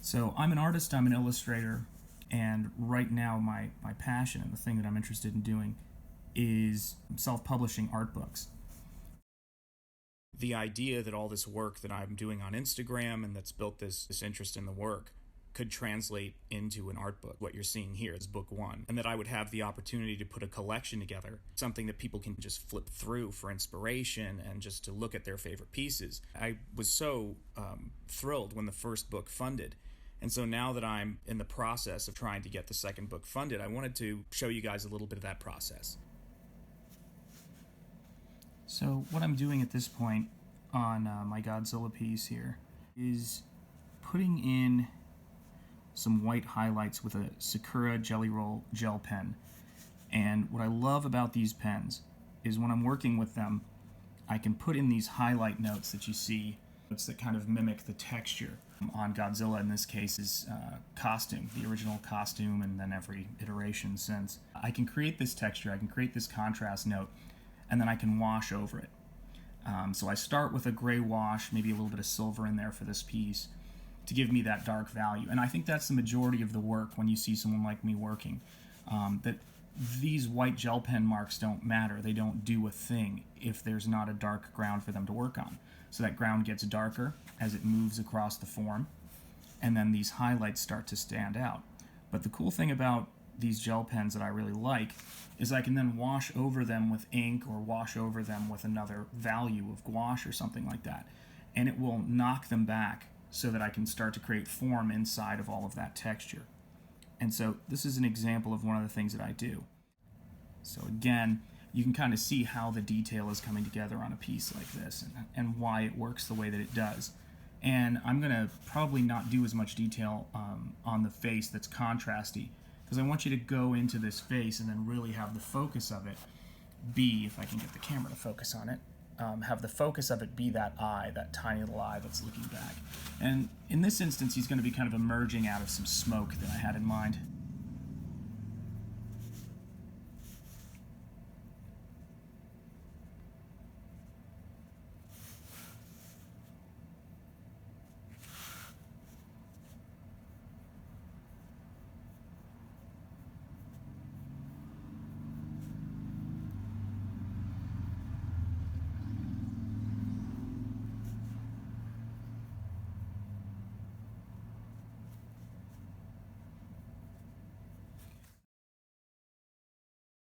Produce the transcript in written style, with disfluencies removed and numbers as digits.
So I'm an artist, I'm an illustrator, and right now my passion and the thing that I'm interested in doing is self-publishing art books. The idea that all this work that I'm doing on Instagram and that's built this interest in the work could translate into an art book. What you're seeing here is book one, and that I would have the opportunity to put a collection together, something that people can just flip through for inspiration and just to look at their favorite pieces. I was so thrilled when the first book funded. And so now that I'm in the process of trying to get the second book funded, I wanted to show you guys a little bit of that process. So what I'm doing at this point on my Godzilla piece here is putting in some white highlights with a Sakura Jelly Roll gel pen. And what I love about these pens is when I'm working with them, I can put in these highlight notes that you see, notes that kind of mimic the texture on Godzilla. In this case is costume, the original costume, and then every iteration since. I can create this texture, I can create this contrast note, and then I can wash over it. So I start with a gray wash, maybe a little bit of silver in there for this piece, to give me that dark value. And I think that's the majority of the work when you see someone like me working. That these white gel pen marks don't matter. They don't do a thing if there's not a dark ground for them to work on. So that ground gets darker as it moves across the form, and then these highlights start to stand out. But the cool thing about these gel pens that I really like is I can then wash over them with ink or wash over them with another value of gouache or something like that. And it will knock them back so that I can start to create form inside of all of that texture. And so this is an example of one of the things that I do. So again, you can kind of see how the detail is coming together on a piece like this and why it works the way that it does. And I'm going to probably not do as much detail on the face that's contrasty, because I want you to go into this face and then really have the focus of it be, if I can get the camera to focus on it, have the focus of it be that eye, that tiny little eye that's looking back. And in this instance, he's going to be kind of emerging out of some smoke that I had in mind.